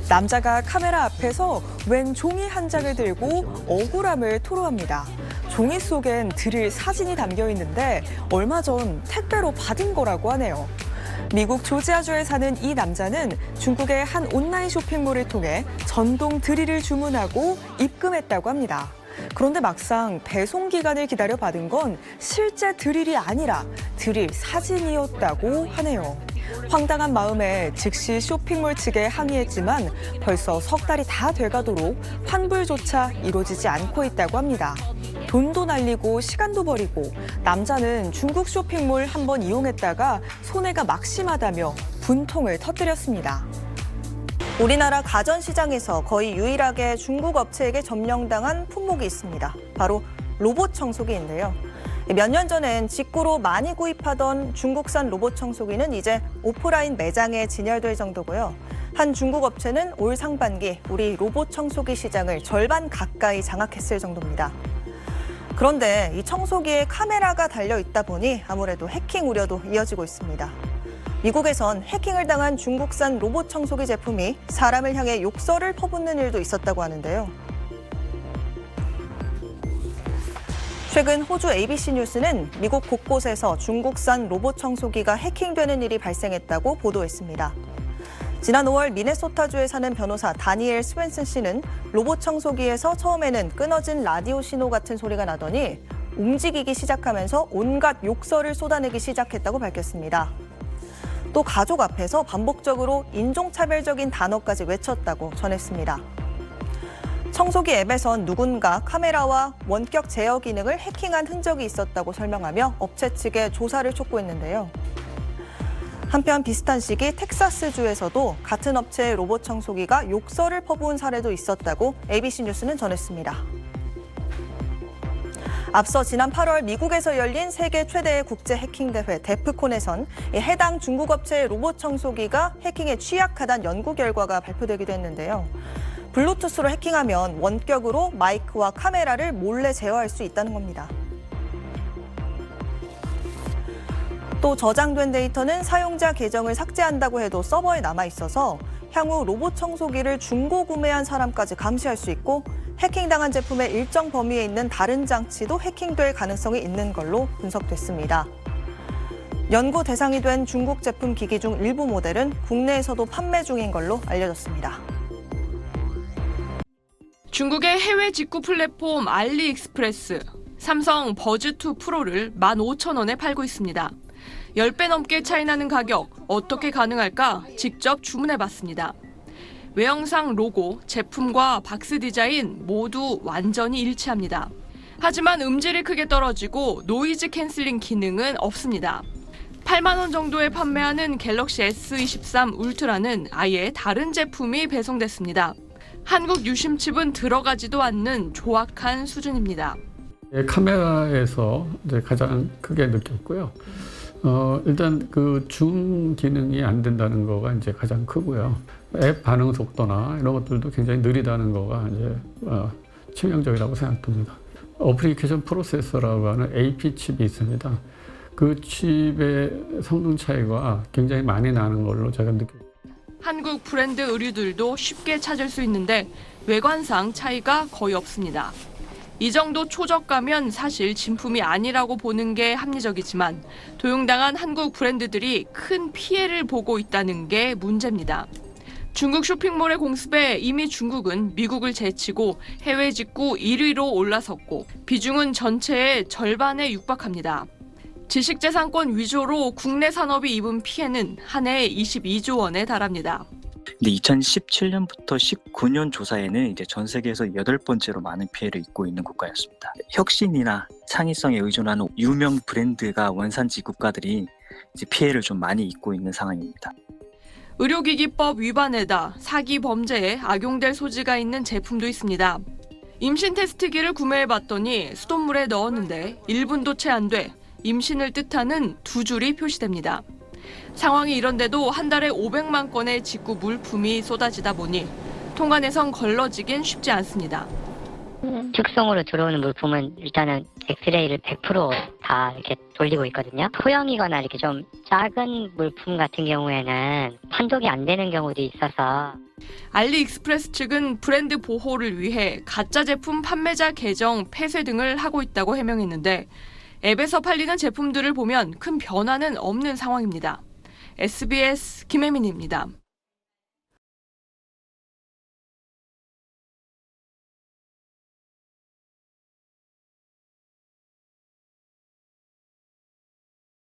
남자가 카메라 앞에서 웬 종이 한 장을 들고 억울함을 토로합니다. 종이 속엔 드릴 사진이 담겨 있는데 얼마 전 택배로 받은 거라고 하네요. 미국 조지아주에 사는 이 남자는 중국의 한 온라인 쇼핑몰을 통해 전동 드릴을 주문하고 입금했다고 합니다. 그런데 막상 배송 기간을 기다려 받은 건 실제 드릴이 아니라 드릴 사진이었다고 하네요. 황당한 마음에 즉시 쇼핑몰 측에 항의했지만 벌써 석 달이 다 돼가도록 환불조차 이루어지지 않고 있다고 합니다. 돈도 날리고 시간도 버리고 남자는 중국 쇼핑몰 한 번 이용했다가 손해가 막심하다며 분통을 터뜨렸습니다. 우리나라 가전시장에서 거의 유일하게 중국 업체에게 점령당한 품목이 있습니다. 바로 로봇 청소기인데요. 몇 년 전엔 직구로 많이 구입하던 중국산 로봇 청소기는 이제 오프라인 매장에 진열될 정도고요. 한 중국 업체는 올 상반기 우리 로봇 청소기 시장을 절반 가까이 장악했을 정도입니다. 그런데 이 청소기에 카메라가 달려 있다 보니 아무래도 해킹 우려도 이어지고 있습니다. 미국에선 해킹을 당한 중국산 로봇 청소기 제품이 사람을 향해 욕설을 퍼붓는 일도 있었다고 하는데요. 최근 호주 ABC 뉴스는 미국 곳곳에서 중국산 로봇 청소기가 해킹되는 일이 발생했다고 보도했습니다. 지난 5월 미네소타주에 사는 변호사 다니엘 스웬슨 씨는 로봇 청소기에서 처음에는 끊어진 라디오 신호 같은 소리가 나더니 움직이기 시작하면서 온갖 욕설을 쏟아내기 시작했다고 밝혔습니다. 또 가족 앞에서 반복적으로 인종차별적인 단어까지 외쳤다고 전했습니다. 청소기 앱에선 누군가 카메라와 원격 제어 기능을 해킹한 흔적이 있었다고 설명하며 업체 측에 조사를 촉구했는데요. 한편 비슷한 시기 텍사스주에서도 같은 업체의 로봇 청소기가 욕설을 퍼부은 사례도 있었다고 ABC 뉴스는 전했습니다. 앞서 지난 8월 미국에서 열린 세계 최대의 국제 해킹 대회 데프콘에선 해당 중국 업체의 로봇 청소기가 해킹에 취약하다는 연구 결과가 발표되기도 했는데요. 블루투스로 해킹하면 원격으로 마이크와 카메라를 몰래 제어할 수 있다는 겁니다. 또 저장된 데이터는 사용자 계정을 삭제한다고 해도 서버에 남아 있어서 향후 로봇 청소기를 중고 구매한 사람까지 감시할 수 있고 해킹당한 제품의 일정 범위에 있는 다른 장치도 해킹될 가능성이 있는 걸로 분석됐습니다. 연구 대상이 된 중국 제품 기기 중 일부 모델은 국내에서도 판매 중인 걸로 알려졌습니다. 중국의 해외 직구 플랫폼 알리익스프레스, 삼성 버즈2 프로를 15,000원에 팔고 있습니다. 10배 넘게 차이 나는 가격, 어떻게 가능할까 직접 주문해봤습니다. 외형상 로고, 제품과 박스 디자인 모두 완전히 일치합니다. 하지만 음질이 크게 떨어지고 노이즈 캔슬링 기능은 없습니다. 8만 원 정도에 판매하는 갤럭시 S23 울트라는 아예 다른 제품이 배송됐습니다. 한국 유심칩은 들어가지도 않는 조악한 수준입니다. 카메라에서 이제 가장 크게 느꼈고요. 일단 그 줌 기능이 안 된다는 거가 이제 가장 크고요. 앱 반응 속도나 이런 것들도 굉장히 느리다는 거가 이제 치명적이라고 생각됩니다. 어플리케이션 프로세서라고 하는 AP 칩이 있습니다. 그 칩의 성능 차이가 굉장히 많이 나는 걸로 제가 느꼈습니다. 한국 브랜드 의류들도 쉽게 찾을 수 있는데 외관상 차이가 거의 없습니다. 이 정도 초저가면 사실 진품이 아니라고 보는 게 합리적이지만 도용당한 한국 브랜드들이 큰 피해를 보고 있다는 게 문제입니다. 중국 쇼핑몰의 공습에 이미 중국은 미국을 제치고 해외 직구 1위로 올라섰고 비중은 전체의 절반에 육박합니다. 지식재산권 위조로 국내 산업이 입은 피해는 한 해에 22조 원에 달합니다. 근데 2017년부터 19년 조사에는 이제 전 세계에서 8번째로 많은 피해를 입고 있는 국가였습니다. 혁신이나 창의성에 의존하는 유명 브랜드가 원산지 국가들이 이제 피해를 좀 많이 입고 있는 상황입니다. 의료기기법 위반에다 사기 범죄에 악용될 소지가 있는 제품도 있습니다. 임신 테스트기를 구매해봤더니 수돗물에 넣었는데 1분도 채 안 돼 임신을 뜻하는 2줄이 표시됩니다. 상황이 이런데도 한 달에 500만 건의 직구 물품이 쏟아지다 보니 통관에선 걸러지긴 쉽지 않습니다. 특성으로 들어오는 물품은 일단은 엑스레이를 100% 다 이렇게 돌리고 있거든요. 소형이거나 이렇게 좀 작은 물품 같은 경우에는 판독이 안 되는 경우도 있어서 알리익스프레스 측은 브랜드 보호를 위해 가짜 제품 판매자 계정 폐쇄 등을 하고 있다고 해명했는데 앱에서 팔리는 제품들을 보면 큰 변화는 없는 상황입니다. SBS 김혜민입니다.